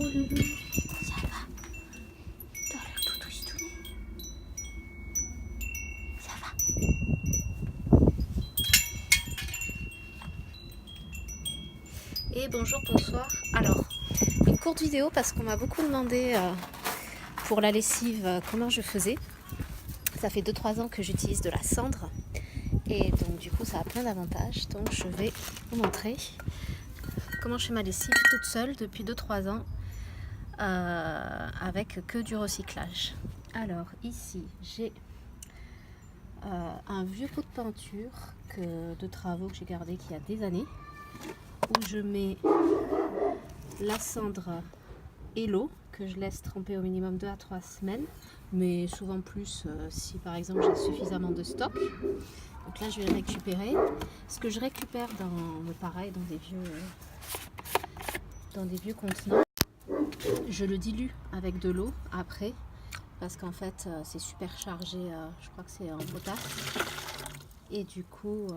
mon loulou. Ça va? T'as l'air tout tristouné. Ça va? Et bonjour, bonsoir. Alors, une courte vidéo parce qu'on m'a beaucoup demandé pour la lessive comment je faisais. Ça fait 2-3 ans que j'utilise de la cendre. Et donc du coup ça a plein d'avantages. Donc je vais vous montrer comment je fais ma lessive toute seule depuis 2-3 ans avec que du recyclage. Alors ici j'ai un vieux pot de peinture de travaux que j'ai gardé qu'il y a des années, où je mets la cendre et l'eau que je laisse tremper au minimum 2 à 3 semaines, mais souvent plus si par exemple j'ai suffisamment de stock. Donc là je vais le récupérer. Ce que je récupère pareil dans des vieux contenants, je le dilue avec de l'eau après, parce qu'en fait c'est super chargé, je crois que c'est en potasse, et du coup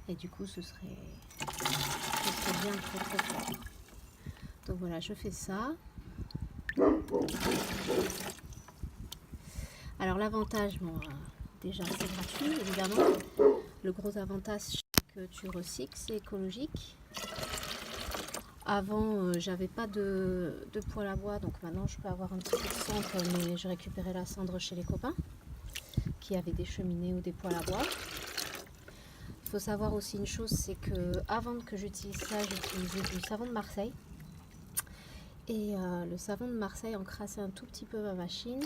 ce serait bien très très fort. Donc voilà, je fais ça. Alors l'avantage, bon, déjà c'est gratuit évidemment. Le gros avantage c'est que tu recycles, c'est écologique. Avant j'avais pas de poêle à bois, donc maintenant je peux avoir un petit peu de cendre, mais je récupérais la cendre chez les copains qui avaient des cheminées ou des poêles à bois. Il faut savoir aussi une chose, c'est que avant que j'utilise ça, j'utilisais du savon de Marseille. Et le savon de Marseille encrassait un tout petit peu ma machine.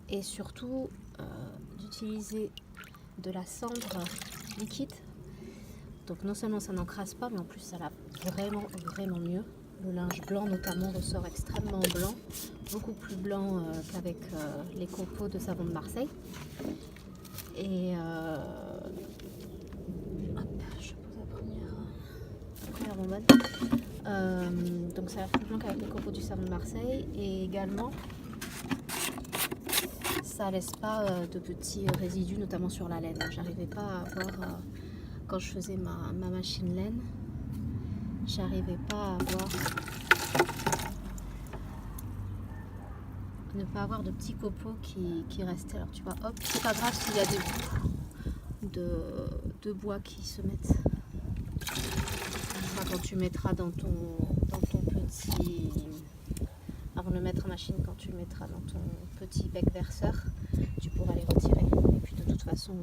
Et surtout d'utiliser de la cendre liquide. Donc non seulement ça n'encrasse pas, mais en plus ça lave vraiment mieux. Le linge blanc notamment ressort extrêmement blanc, beaucoup plus blanc qu'avec les copeaux de savon de Marseille. Et hop, je pose la première bonbonne. Donc ça lave plus blanc qu'avec les copeaux du savon de Marseille, et également ça laisse pas de petits résidus, notamment sur la laine. J'arrivais pas à avoir, quand je faisais ma machine laine, j'arrivais pas à ne pas avoir de petits copeaux qui restaient. Alors tu vois, hop, c'est pas grave s'il y a des bouts de bois qui se mettent. Enfin, quand tu mettras dans ton petit... Avant de le mettre en machine, quand tu le mettras dans ton petit bec verseur, tu pourras les retirer. Et puis de toute façon,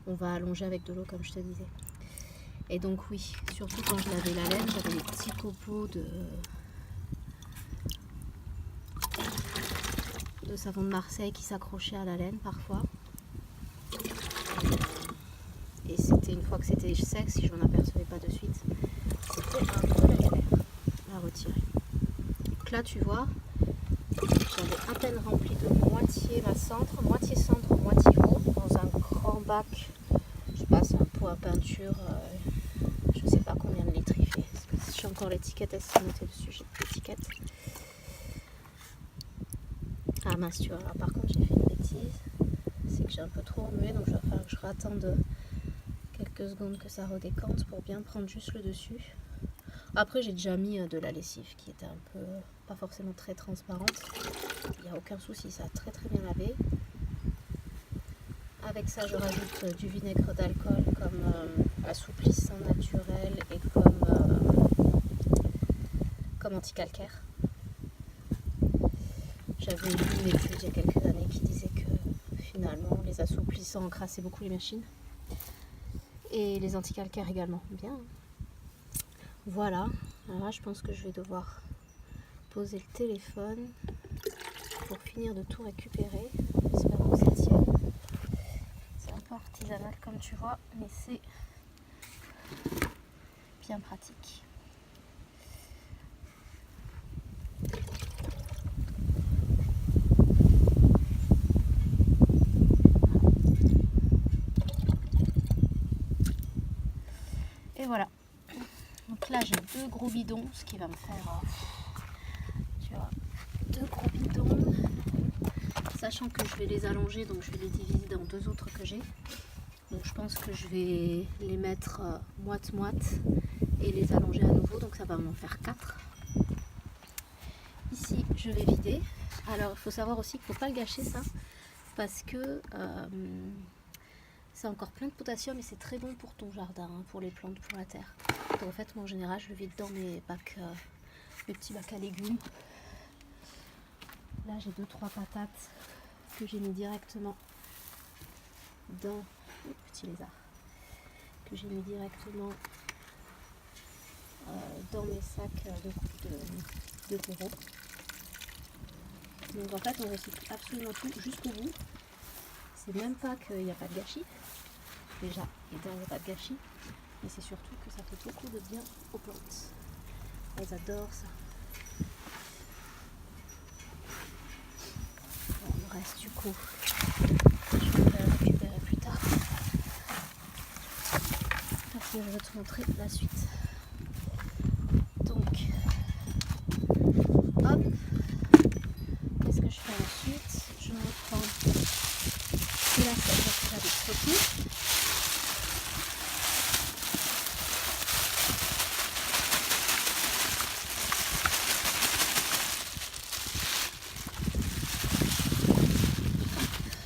on va allonger avec de l'eau, comme je te disais. Et donc oui, surtout quand je lavais la laine, j'avais des petits copeaux de savon de Marseille qui s'accrochaient à la laine parfois. Et c'était, une fois que c'était sec, si je m'en apercevais pas de suite, c'était un peu la galère à retirer. Donc là tu vois, j'avais à peine rempli de moitié ma cendre, moitié eau, dans un grand bac. Je sais pas, c'est un pot à peinture, je sais pas combien de litres il fait. J'ai encore l'étiquette à se noter dessus, j'ai l'étiquette. Ah mince, tu vois, alors par contre j'ai fait une bêtise, c'est que j'ai un peu trop remué, donc il va falloir que je rattende quelques secondes que ça redécante pour bien prendre juste le dessus. Après j'ai déjà mis de la lessive qui était un peu, pas forcément très transparente, il n'y a aucun souci, ça a très bien lavé. Avec ça je rajoute du vinaigre d'alcool comme assouplissant naturel et comme anti-calcaire. J'avais lu une étude il y a quelques années qui disait que finalement les assouplissants encrassaient beaucoup les machines. Et les anti-calcaires également. Bien. Voilà. Alors là, je pense que je vais devoir poser le téléphone pour finir de tout récupérer. J'espère que ça tient. C'est un peu artisanal comme tu vois, mais c'est bien pratique. Et voilà. Donc là j'ai 2 gros bidons, ce qui va me faire, tu vois, 2 gros bidons. Sachant que je vais les allonger, donc je vais les diviser dans 2 autres que j'ai. Donc je pense que je vais les mettre moite-moite et les allonger à nouveau, donc ça va m'en faire 4. Ici je vais vider. Alors il faut savoir aussi qu'il ne faut pas le gâcher ça, parce que c'est encore plein de potassium et c'est très bon pour ton jardin, hein, pour les plantes, pour la terre. Donc en fait moi en général je le vide dans mes bacs, mes petits bacs à légumes. Là j'ai 2-3 patates que j'ai mis directement dans petit lézard, que j'ai mis directement dans mes sacs de terreau. Donc en fait on recycle absolument tout jusqu'au bout. C'est même pas qu'il n'y a pas de gâchis, déjà il n'y a pas de gâchis, mais c'est surtout que ça fait beaucoup de bien aux plantes. Elles adorent ça. Bon, le reste du coup je vais le récupérer plus tard parce que je vais te montrer la suite. Donc hop, qu'est-ce que je fais ensuite? Je reprends de la cèdre que j'avais stockée.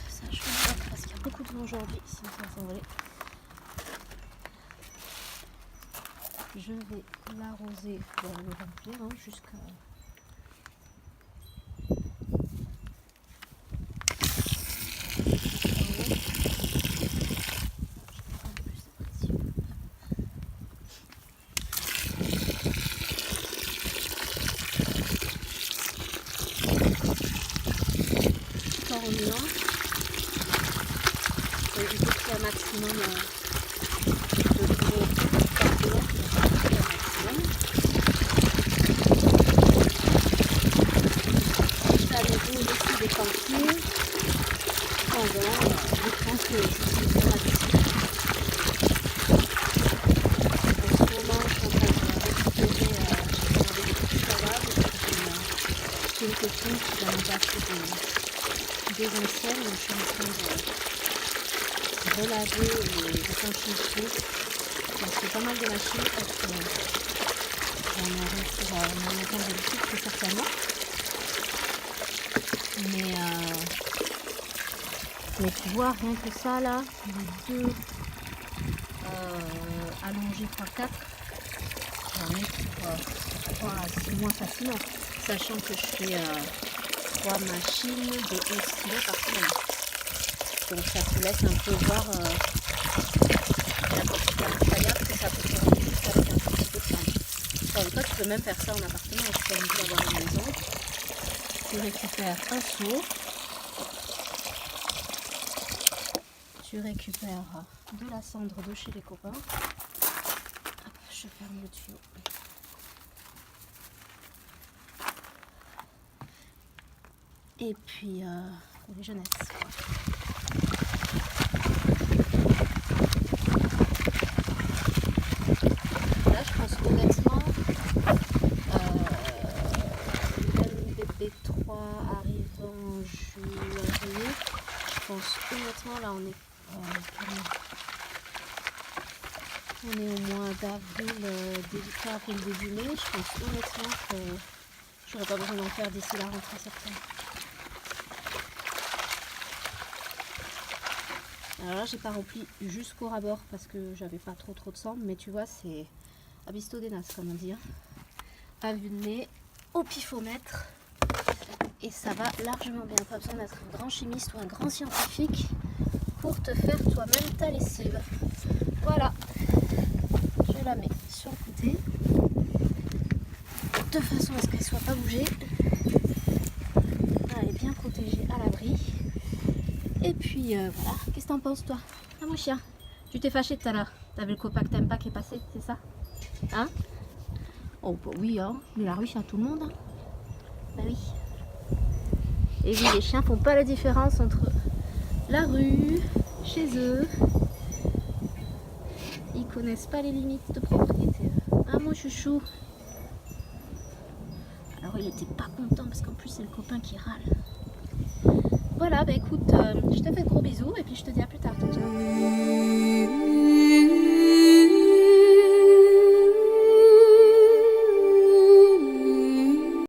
Ça je vais mettre parce qu'il y a beaucoup de vent aujourd'hui, sinon ça va s'envoler. Je vais l'arroser pour le remplir hein, jusqu'à... Encore au mur. Il faut qu'il y ait un maximum de gros maximum. J'avais aussi des cantines pendant, je pense que c'est sur la piscine. En ce moment, je suis en train de récupérer j'ai une copine qui va me passer des anciennes, donc je suis en train de relaver et d'étanchifier. Donc c'est pas mal de machines parce que j'en aurai pour mon longtemps d'habitude très certainement. Mais tu vois, rien que ça là, les deux allongés 3-4, j'en ai pour 3 à 6 mois facilement, sachant que je fais 3 machines de 11 kg par semaine. Donc ça te laisse un peu voir la quantité incroyable que ça peut faire juste avec un petit peu de temps. Enfin, toi tu peux même faire ça en appartement, si tu as envie d'avoir une maison. Tu récupères un seau, tu récupères de la cendre de chez les copains. Hop, je ferme le tuyau. Et puis les jeunesses. Là, je pense honnêtement, même BB3 arrive en juillet. Je pense honnêtement, là on est au mois d'avril, début mai. Je pense honnêtement que j'aurais pas besoin d'en faire d'ici la rentrée septembre. Alors là j'ai pas rempli jusqu'au rabord parce que j'avais pas trop de sang, mais tu vois c'est abisto des nas comme on dit, hein. À vue de nez, au pifomètre, et ça va largement bien. Pas besoin d'être un grand chimiste ou un grand scientifique pour te faire toi-même ta lessive. Voilà, je la mets sur le côté de façon à ce qu'elle soit pas bougée. Elle est bien protégée à l'abri. Et puis voilà, qu'est-ce que t'en penses toi? Ah mon chien, tu t'es fâché tout à l'heure. T'avais le copain que t'aimes pas qui est passé, c'est ça? Hein? Oh bah oui, hein, mais la rue c'est à tout le monde. Hein. Bah oui. Et oui, les chiens font pas la différence entre la rue, chez eux. Ils connaissent pas les limites de propriété. Ah mon chouchou. Alors il était pas content parce qu'en plus c'est le copain qui râle. Voilà, bah écoute, je te fais de gros bisous et puis je te dis à plus tard. Ciao.